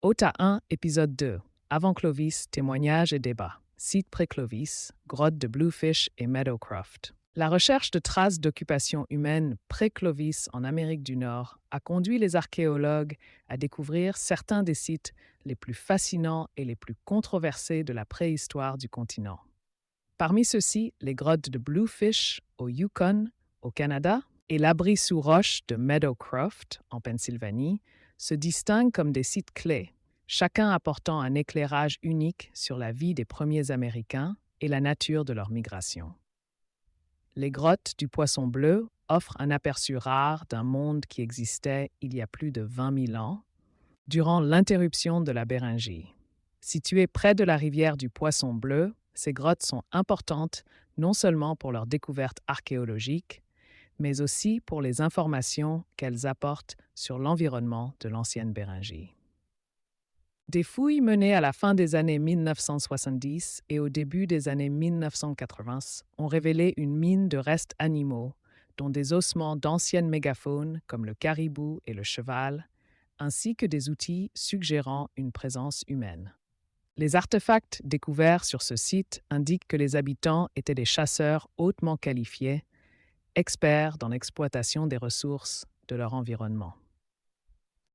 OTA 1, épisode 2. Avant Clovis, témoignages et débats. Site pré-Clovis, grotte de Bluefish et Meadowcroft. La recherche de traces d'occupation humaine pré-Clovis en Amérique du Nord a conduit les archéologues à découvrir certains des sites les plus fascinants et les plus controversés de la préhistoire du continent. Parmi ceux-ci, les grottes de Bluefish au Yukon, au Canada, et l'abri sous roche de Meadowcroft, en Pennsylvanie, se distinguent comme des sites clés, chacun apportant un éclairage unique sur la vie des premiers Américains et la nature de leur migration. Les grottes du Poisson bleu offrent un aperçu rare d'un monde qui existait il y a plus de 20 000 ans, durant l'interruption de la Béringie. Situées près de la rivière du Poisson bleu, ces grottes sont importantes non seulement pour leur découverte archéologique, mais aussi pour les informations qu'elles apportent sur l'environnement de l'ancienne Béringie. Des fouilles menées à la fin des années 1970 et au début des années 1980 ont révélé une mine de restes animaux, dont des ossements d'anciennes mégafaunes comme le caribou et le cheval, ainsi que des outils suggérant une présence humaine. Les artefacts découverts sur ce site indiquent que les habitants étaient des chasseurs hautement qualifiés, experts dans l'exploitation des ressources de leur environnement.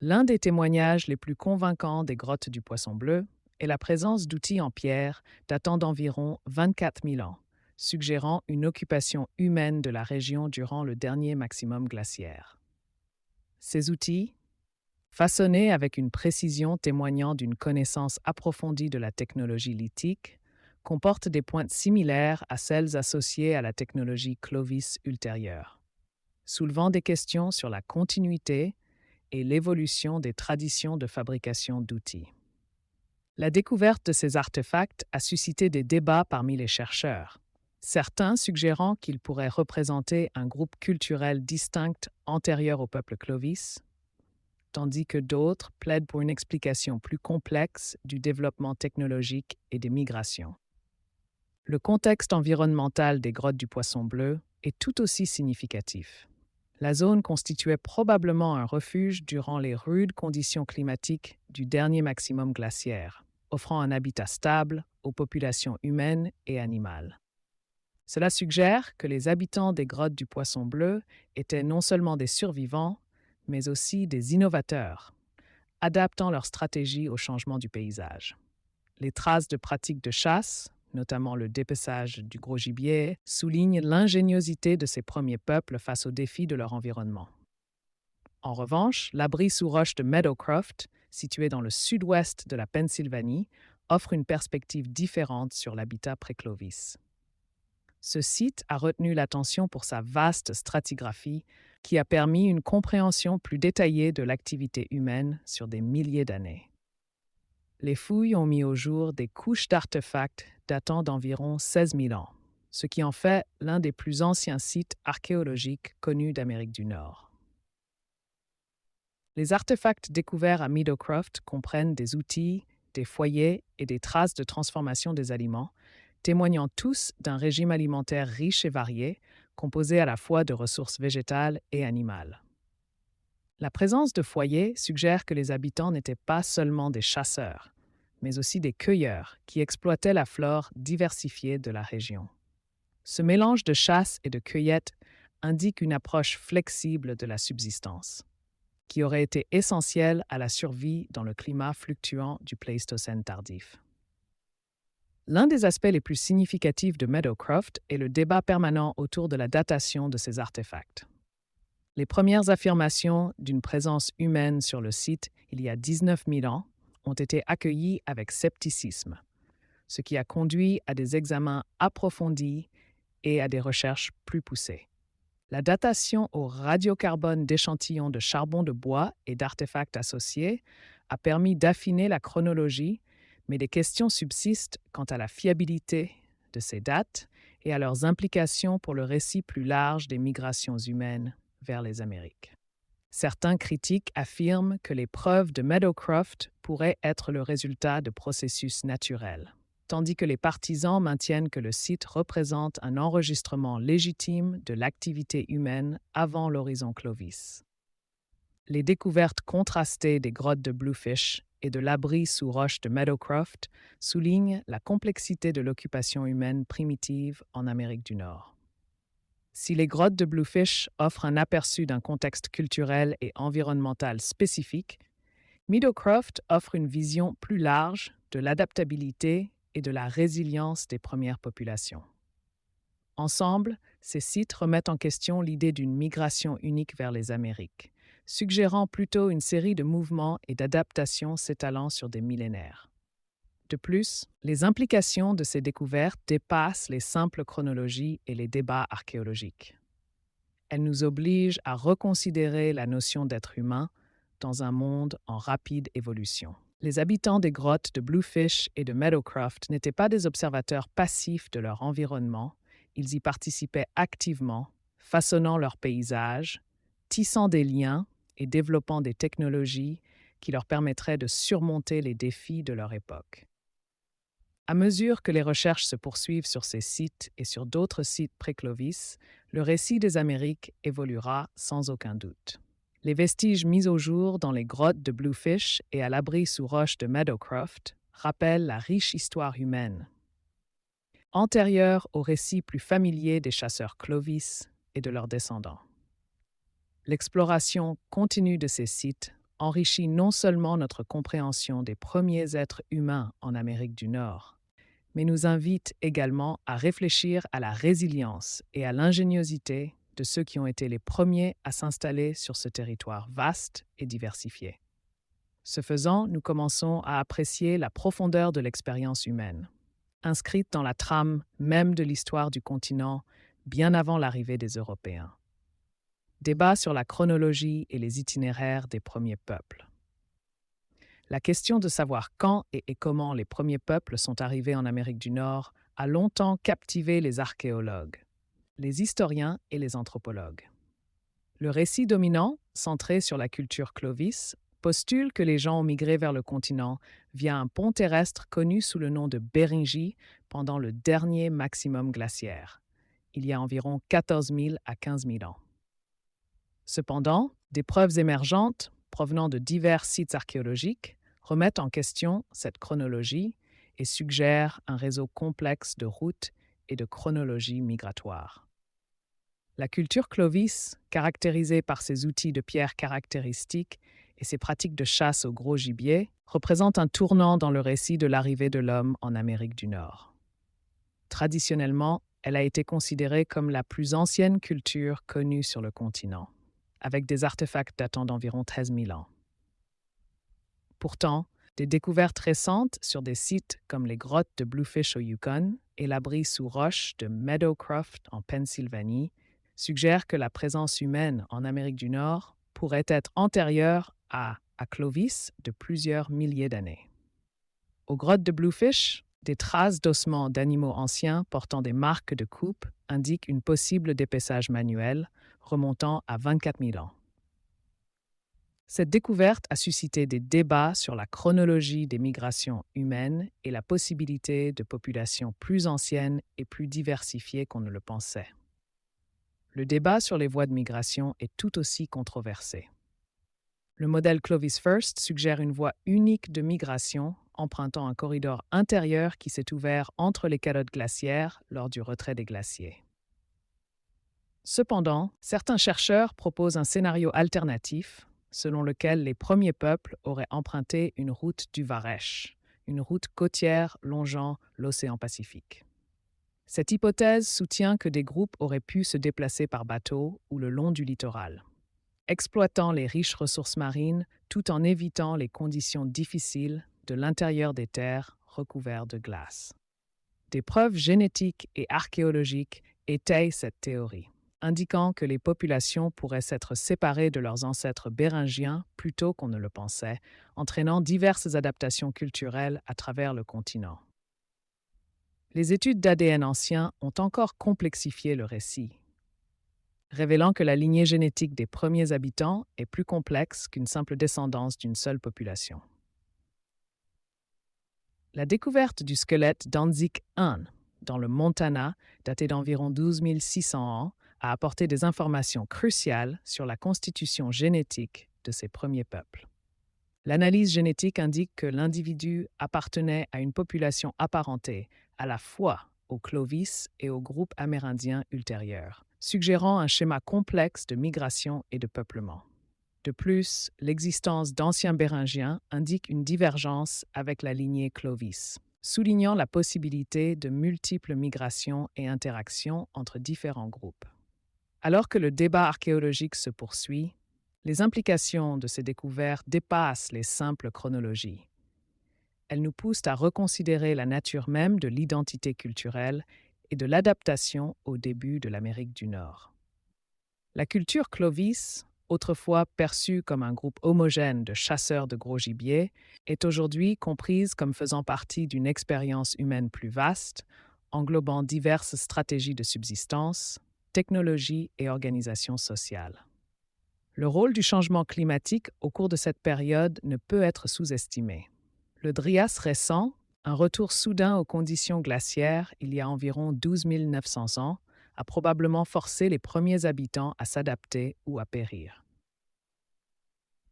L'un des témoignages les plus convaincants des grottes du Poisson bleu est la présence d'outils en pierre datant d'environ 24 000 ans, suggérant une occupation humaine de la région durant le dernier maximum glaciaire. Ces outils, façonnés avec une précision témoignant d'une connaissance approfondie de la technologie lithique, comportent des pointes similaires à celles associées à la technologie Clovis ultérieure, soulevant des questions sur la continuité et l'évolution des traditions de fabrication d'outils. La découverte de ces artefacts a suscité des débats parmi les chercheurs, certains suggérant qu'ils pourraient représenter un groupe culturel distinct antérieur au peuple Clovis, tandis que d'autres plaident pour une explication plus complexe du développement technologique et des migrations. Le contexte environnemental des grottes du Poisson bleu est tout aussi significatif. La zone constituait probablement un refuge durant les rudes conditions climatiques du dernier maximum glaciaire, offrant un habitat stable aux populations humaines et animales. Cela suggère que les habitants des grottes du Poisson bleu étaient non seulement des survivants, mais aussi des innovateurs, adaptant leur stratégie au changement du paysage. Les traces de pratiques de chasse, notamment le dépeçage du gros gibier, soulignent l'ingéniosité de ces premiers peuples face aux défis de leur environnement. En revanche, l'abri sous roche de Meadowcroft, situé dans le sud-ouest de la Pennsylvanie, offre une perspective différente sur l'habitat pré-Clovis. Ce site a retenu l'attention pour sa vaste stratigraphie qui a permis une compréhension plus détaillée de l'activité humaine sur des milliers d'années. Les fouilles ont mis au jour des couches d'artefacts datant d'environ 16 000 ans, ce qui en fait l'un des plus anciens sites archéologiques connus d'Amérique du Nord. Les artefacts découverts à Meadowcroft comprennent des outils, des foyers et des traces de transformation des aliments, témoignant tous d'un régime alimentaire riche et varié, composé à la fois de ressources végétales et animales. La présence de foyers suggère que les habitants n'étaient pas seulement des chasseurs, mais aussi des cueilleurs qui exploitaient la flore diversifiée de la région. Ce mélange de chasse et de cueillette indique une approche flexible de la subsistance, qui aurait été essentielle à la survie dans le climat fluctuant du Pléistocène tardif. L'un des aspects les plus significatifs de Meadowcroft est le débat permanent autour de la datation de ces artefacts. Les premières affirmations d'une présence humaine sur le site, il y a 19 000 ans, ont été accueillies avec scepticisme, ce qui a conduit à des examens approfondis et à des recherches plus poussées. La datation au radiocarbone d'échantillons de charbon de bois et d'artefacts associés a permis d'affiner la chronologie, mais des questions subsistent quant à la fiabilité de ces dates et à leurs implications pour le récit plus large des migrations humaines vers les Amériques. Certains critiques affirment que les preuves de Meadowcroft pourraient être le résultat de processus naturels, tandis que les partisans maintiennent que le site représente un enregistrement légitime de l'activité humaine avant l'horizon Clovis. Les découvertes contrastées des grottes de Bluefish et de l'abri sous roche de Meadowcroft soulignent la complexité de l'occupation humaine primitive en Amérique du Nord. Si les grottes de Bluefish offrent un aperçu d'un contexte culturel et environnemental spécifique, Meadowcroft offre une vision plus large de l'adaptabilité et de la résilience des premières populations. Ensemble, ces sites remettent en question l'idée d'une migration unique vers les Amériques, suggérant plutôt une série de mouvements et d'adaptations s'étalant sur des millénaires. De plus, les implications de ces découvertes dépassent les simples chronologies et les débats archéologiques. Elles nous obligent à reconsidérer la notion d'être humain dans un monde en rapide évolution. Les habitants des grottes de Bluefish et de Meadowcroft n'étaient pas des observateurs passifs de leur environnement, ils y participaient activement, façonnant leur paysage, tissant des liens et développant des technologies qui leur permettraient de surmonter les défis de leur époque. À mesure que les recherches se poursuivent sur ces sites et sur d'autres sites pré-Clovis, le récit des Amériques évoluera sans aucun doute. Les vestiges mis au jour dans les grottes de Bluefish et à l'abri sous roche de Meadowcroft rappellent la riche histoire humaine. Antérieure au récit plus familier des chasseurs Clovis et de leurs descendants. L'exploration continue de ces sites enrichit non seulement notre compréhension des premiers êtres humains en Amérique du Nord, mais nous invite également à réfléchir à la résilience et à l'ingéniosité de ceux qui ont été les premiers à s'installer sur ce territoire vaste et diversifié. Ce faisant, nous commençons à apprécier la profondeur de l'expérience humaine, inscrite dans la trame même de l'histoire du continent bien avant l'arrivée des Européens. Débat sur la chronologie et les itinéraires des premiers peuples. La question de savoir quand et comment les premiers peuples sont arrivés en Amérique du Nord a longtemps captivé les archéologues, les historiens et les anthropologues. Le récit dominant, centré sur la culture Clovis, postule que les gens ont migré vers le continent via un pont terrestre connu sous le nom de Béringie pendant le dernier maximum glaciaire, il y a environ 14 000 à 15 000 ans. Cependant, des preuves émergentes, provenant de divers sites archéologiques, remettent en question cette chronologie et suggèrent un réseau complexe de routes et de chronologies migratoires. La culture Clovis, caractérisée par ses outils de pierre caractéristiques et ses pratiques de chasse au gros gibier, représente un tournant dans le récit de l'arrivée de l'homme en Amérique du Nord. Traditionnellement, elle a été considérée comme la plus ancienne culture connue sur le continent, avec des artefacts datant d'environ 13 000 ans. Pourtant, des découvertes récentes sur des sites comme les grottes de Bluefish au Yukon et l'abri sous roche de Meadowcroft en Pennsylvanie suggèrent que la présence humaine en Amérique du Nord pourrait être antérieure à Clovis de plusieurs milliers d'années. Aux grottes de Bluefish, des traces d'ossements d'animaux anciens portant des marques de coupe indiquent une possible dépeçage manuel remontant à 24 000 ans. Cette découverte a suscité des débats sur la chronologie des migrations humaines et la possibilité de populations plus anciennes et plus diversifiées qu'on ne le pensait. Le débat sur les voies de migration est tout aussi controversé. Le modèle Clovis First suggère une voie unique de migration empruntant un corridor intérieur qui s'est ouvert entre les calottes glaciaires lors du retrait des glaciers. Cependant, certains chercheurs proposent un scénario alternatif selon lequel les premiers peuples auraient emprunté une route du Varesh, une route côtière longeant l'océan Pacifique. Cette hypothèse soutient que des groupes auraient pu se déplacer par bateau ou le long du littoral, exploitant les riches ressources marines tout en évitant les conditions difficiles de l'intérieur des terres recouvertes de glace. Des preuves génétiques et archéologiques étayent cette théorie, indiquant que les populations pourraient s'être séparées de leurs ancêtres béringiens plus tôt qu'on ne le pensait, entraînant diverses adaptations culturelles à travers le continent. Les études d'ADN anciens ont encore complexifié le récit, révélant que la lignée génétique des premiers habitants est plus complexe qu'une simple descendance d'une seule population. La découverte du squelette d'Anzik I dans le Montana, daté d'environ 12 600 ans, a apporté des informations cruciales sur la constitution génétique de ces premiers peuples. L'analyse génétique indique que l'individu appartenait à une population apparentée à la fois au Clovis et au groupe amérindien ultérieur, suggérant un schéma complexe de migration et de peuplement. De plus, l'existence d'anciens Béringiens indique une divergence avec la lignée Clovis, soulignant la possibilité de multiples migrations et interactions entre différents groupes. Alors que le débat archéologique se poursuit, les implications de ces découvertes dépassent les simples chronologies. Elles nous poussent à reconsidérer la nature même de l'identité culturelle et de l'adaptation au début de l'Amérique du Nord. La culture Clovis, autrefois perçue comme un groupe homogène de chasseurs de gros gibier, est aujourd'hui comprise comme faisant partie d'une expérience humaine plus vaste, englobant diverses stratégies de subsistance, technologie et organisation sociale. Le rôle du changement climatique au cours de cette période ne peut être sous-estimé. Le Drias récent, un retour soudain aux conditions glaciaires il y a environ 12 900 ans, a probablement forcé les premiers habitants à s'adapter ou à périr.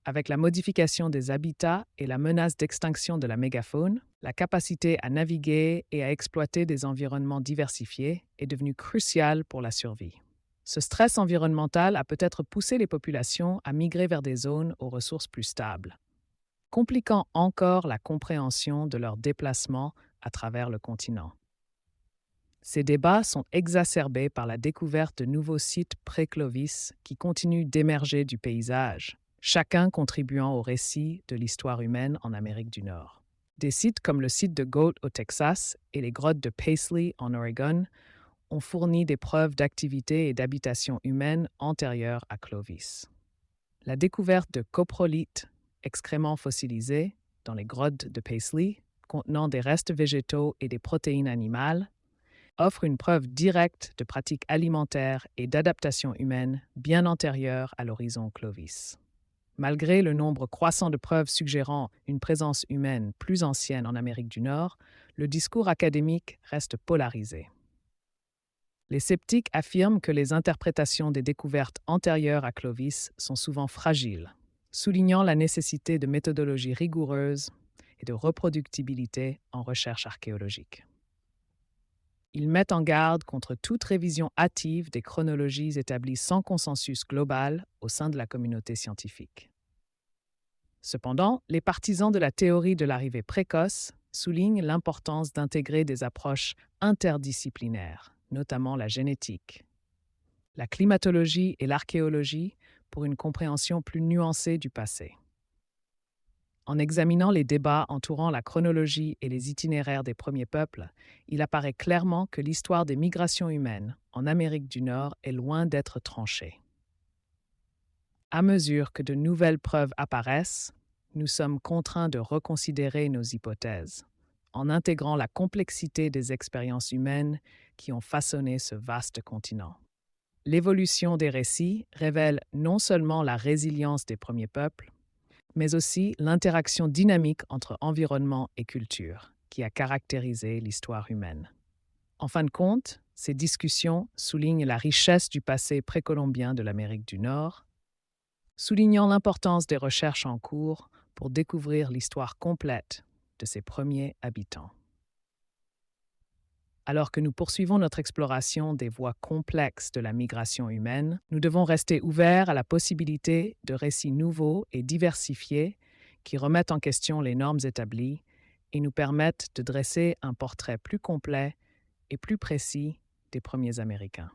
Avec la modification des habitats et la menace d'extinction de la mégafaune, la capacité à naviguer et à exploiter des environnements diversifiés est devenue cruciale pour la survie. Ce stress environnemental a peut-être poussé les populations à migrer vers des zones aux ressources plus stables, compliquant encore la compréhension de leur déplacement à travers le continent. Ces débats sont exacerbés par la découverte de nouveaux sites pré-Clovis qui continuent d'émerger du paysage, chacun contribuant au récit de l'histoire humaine en Amérique du Nord. Des sites comme le site de Goat au Texas et les grottes de Paisley en Oregon ont fourni des preuves d'activité et d'habitation humaine antérieures à Clovis. La découverte de coprolites, excréments fossilisés, dans les grottes de Paisley, contenant des restes végétaux et des protéines animales, offre une preuve directe de pratiques alimentaires et d'adaptation humaine bien antérieures à l'horizon Clovis. Malgré le nombre croissant de preuves suggérant une présence humaine plus ancienne en Amérique du Nord, le discours académique reste polarisé. Les sceptiques affirment que les interprétations des découvertes antérieures à Clovis sont souvent fragiles, soulignant la nécessité de méthodologies rigoureuses et de reproductibilité en recherche archéologique. Ils mettent en garde contre toute révision hâtive des chronologies établies sans consensus global au sein de la communauté scientifique. Cependant, les partisans de la théorie de l'arrivée précoce soulignent l'importance d'intégrer des approches interdisciplinaires, notamment la génétique, la climatologie et l'archéologie pour une compréhension plus nuancée du passé. En examinant les débats entourant la chronologie et les itinéraires des premiers peuples, il apparaît clairement que l'histoire des migrations humaines en Amérique du Nord est loin d'être tranchée. À mesure que de nouvelles preuves apparaissent, nous sommes contraints de reconsidérer nos hypothèses, en intégrant la complexité des expériences humaines qui ont façonné ce vaste continent. L'évolution des récits révèle non seulement la résilience des premiers peuples, mais aussi l'interaction dynamique entre environnement et culture qui a caractérisé l'histoire humaine. En fin de compte, ces discussions soulignent la richesse du passé précolombien de l'Amérique du Nord, soulignant l'importance des recherches en cours pour découvrir l'histoire complète de ses premiers habitants. Alors que nous poursuivons notre exploration des voies complexes de la migration humaine, nous devons rester ouverts à la possibilité de récits nouveaux et diversifiés qui remettent en question les normes établies et nous permettent de dresser un portrait plus complet et plus précis des premiers Américains.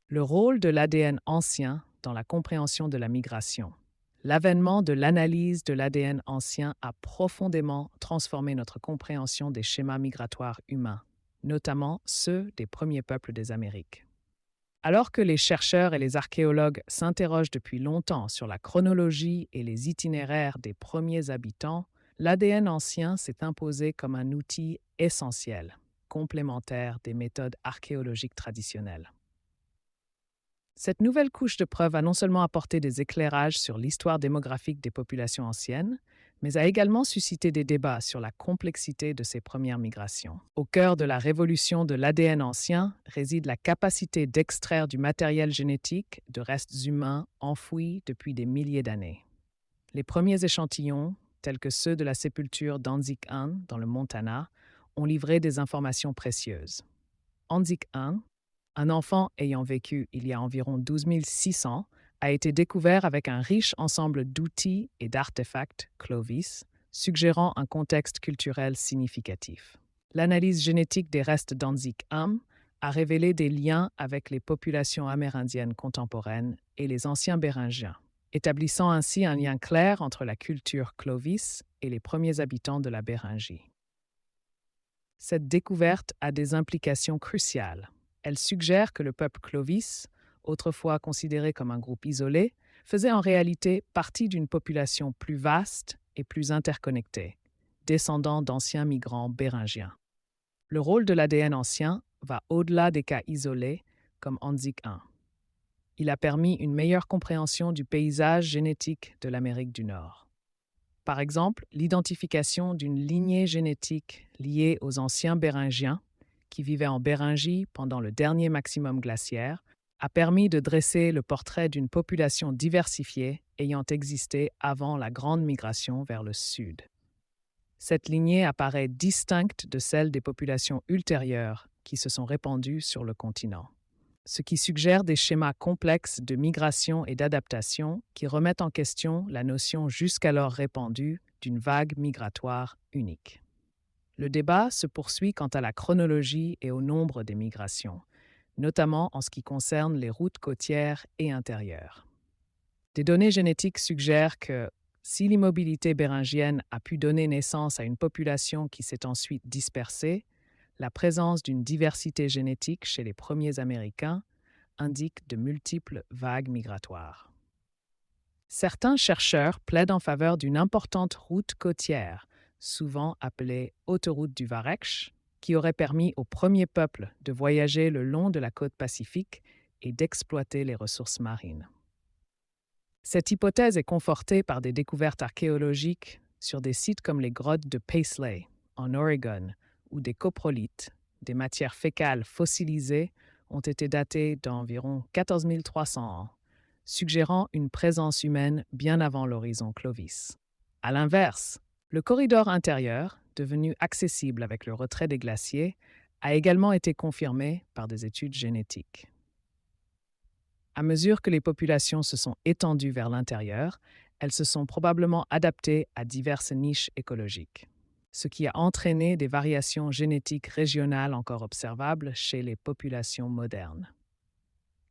Le rôle de l'ADN ancien dans la compréhension de la migration. L'avènement de l'analyse de l'ADN ancien a profondément transformé notre compréhension des schémas migratoires humains, notamment ceux des premiers peuples des Amériques. Alors que les chercheurs et les archéologues s'interrogent depuis longtemps sur la chronologie et les itinéraires des premiers habitants, l'ADN ancien s'est imposé comme un outil essentiel, complémentaire des méthodes archéologiques traditionnelles. Cette nouvelle couche de preuves a non seulement apporté des éclairages sur l'histoire démographique des populations anciennes, mais a également suscité des débats sur la complexité de ces premières migrations. Au cœur de la révolution de l'ADN ancien réside la capacité d'extraire du matériel génétique de restes humains enfouis depuis des milliers d'années. Les premiers échantillons, tels que ceux de la sépulture d'Anzik I dans le Montana, ont livré des informations précieuses. Anzik I, un enfant ayant vécu il y a environ 12 600, a été découvert avec un riche ensemble d'outils et d'artefacts Clovis, suggérant un contexte culturel significatif. L'analyse génétique des restes d'Anzik I a révélé des liens avec les populations amérindiennes contemporaines et les anciens Béringiens, établissant ainsi un lien clair entre la culture Clovis et les premiers habitants de la Béringie. Cette découverte a des implications cruciales. Elle suggère que le peuple Clovis, autrefois considéré comme un groupe isolé, faisait en réalité partie d'une population plus vaste et plus interconnectée, descendant d'anciens migrants béringiens. Le rôle de l'ADN ancien va au-delà des cas isolés, comme Anzik I. Il a permis une meilleure compréhension du paysage génétique de l'Amérique du Nord. Par exemple, l'identification d'une lignée génétique liée aux anciens Béringiens, qui vivaient en Béringie pendant le dernier maximum glaciaire, a permis de dresser le portrait d'une population diversifiée ayant existé avant la grande migration vers le sud. Cette lignée apparaît distincte de celle des populations ultérieures qui se sont répandues sur le continent, ce qui suggère des schémas complexes de migration et d'adaptation qui remettent en question la notion jusqu'alors répandue d'une vague migratoire unique. Le débat se poursuit quant à la chronologie et au nombre des migrations, notamment en ce qui concerne les routes côtières et intérieures. Des données génétiques suggèrent que, si l'immobilité béringienne a pu donner naissance à une population qui s'est ensuite dispersée, la présence d'une diversité génétique chez les premiers Américains indique de multiples vagues migratoires. Certains chercheurs plaident en faveur d'une importante route côtière, souvent appelée autoroute du Varech, qui aurait permis aux premiers peuples de voyager le long de la côte pacifique et d'exploiter les ressources marines. Cette hypothèse est confortée par des découvertes archéologiques sur des sites comme les grottes de Paisley, en Oregon, où des coprolites, des matières fécales fossilisées, ont été datées d'environ 14 300 ans, suggérant une présence humaine bien avant l'horizon Clovis. À l'inverse, le corridor intérieur, devenu accessible avec le retrait des glaciers, a également été confirmé par des études génétiques. À mesure que les populations se sont étendues vers l'intérieur, elles se sont probablement adaptées à diverses niches écologiques, ce qui a entraîné des variations génétiques régionales encore observables chez les populations modernes.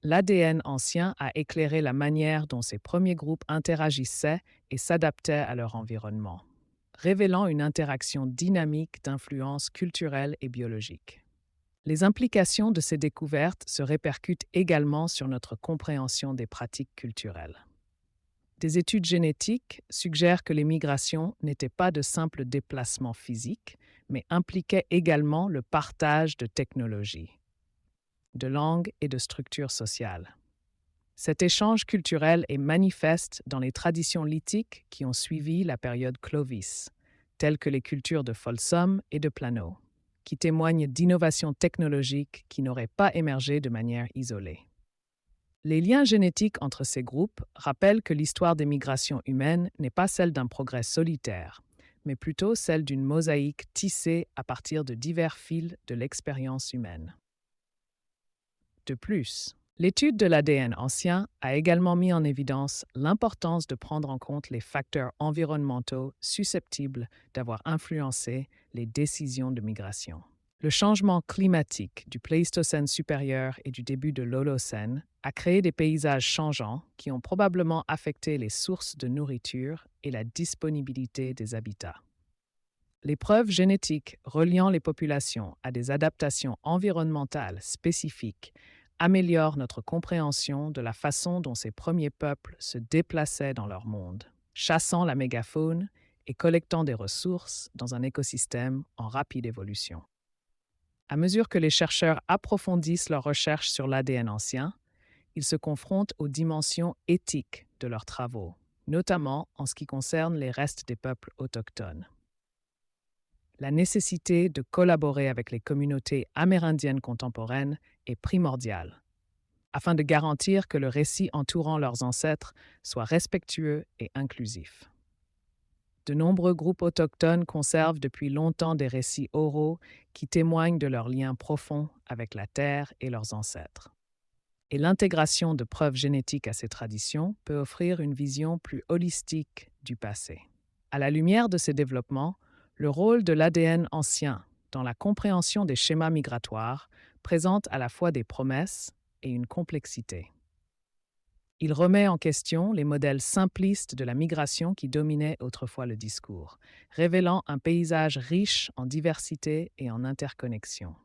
L'ADN ancien a éclairé la manière dont ces premiers groupes interagissaient et s'adaptaient à leur environnement, révélant une interaction dynamique d'influences culturelles et biologiques. Les implications de ces découvertes se répercutent également sur notre compréhension des pratiques culturelles. Des études génétiques suggèrent que les migrations n'étaient pas de simples déplacements physiques, mais impliquaient également le partage de technologies, de langues et de structures sociales. Cet échange culturel est manifeste dans les traditions lithiques qui ont suivi la période Clovis, telles que les cultures de Folsom et de Plano, qui témoignent d'innovations technologiques qui n'auraient pas émergé de manière isolée. Les liens génétiques entre ces groupes rappellent que l'histoire des migrations humaines n'est pas celle d'un progrès solitaire, mais plutôt celle d'une mosaïque tissée à partir de divers fils de l'expérience humaine. De plus, l'étude de l'ADN ancien a également mis en évidence l'importance de prendre en compte les facteurs environnementaux susceptibles d'avoir influencé les décisions de migration. Le changement climatique du Pléistocène supérieur et du début de l'Holocène a créé des paysages changeants qui ont probablement affecté les sources de nourriture et la disponibilité des habitats. Les preuves génétiques reliant les populations à des adaptations environnementales spécifiques améliorent notre compréhension de la façon dont ces premiers peuples se déplaçaient dans leur monde, chassant la mégafaune et collectant des ressources dans un écosystème en rapide évolution. À mesure que les chercheurs approfondissent leurs recherches sur l'ADN ancien, ils se confrontent aux dimensions éthiques de leurs travaux, notamment en ce qui concerne les restes des peuples autochtones. La nécessité de collaborer avec les communautés amérindiennes contemporaines est primordiale, afin de garantir que le récit entourant leurs ancêtres soit respectueux et inclusif. De nombreux groupes autochtones conservent depuis longtemps des récits oraux qui témoignent de leur lien profond avec la terre et leurs ancêtres. Et l'intégration de preuves génétiques à ces traditions peut offrir une vision plus holistique du passé. À la lumière de ces développements, le rôle de l'ADN ancien dans la compréhension des schémas migratoires présente à la fois des promesses et une complexité. Il remet en question les modèles simplistes de la migration qui dominaient autrefois le discours, révélant un paysage riche en diversité et en interconnexion.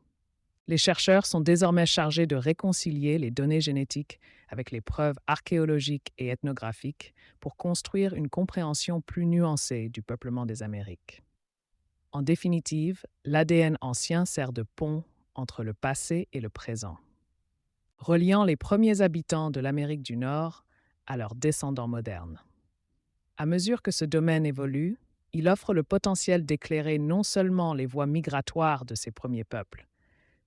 Les chercheurs sont désormais chargés de réconcilier les données génétiques avec les preuves archéologiques et ethnographiques pour construire une compréhension plus nuancée du peuplement des Amériques. En définitive, l'ADN ancien sert de pont entre le passé et le présent, reliant les premiers habitants de l'Amérique du Nord à leurs descendants modernes. À mesure que ce domaine évolue, il offre le potentiel d'éclairer non seulement les voies migratoires de ces premiers peuples,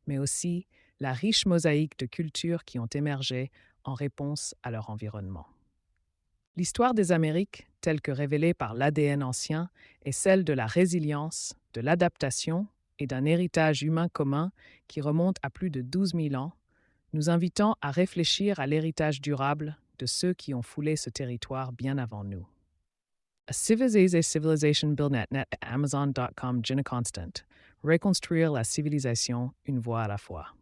mais aussi la riche mosaïque de cultures qui ont émergé en réponse à leur environnement. L'histoire des Amériques, telle que révélée par l'ADN ancien, est celle de la résilience, de l'adaptation et d'un héritage humain commun qui remonte à plus de 12 000 ans, nous invitant à réfléchir à l'héritage durable de ceux qui ont foulé ce territoire bien avant nous. A Civilization Billnet net Amazon.com Gina Constant. Reconstruire la civilisation une voie à la fois.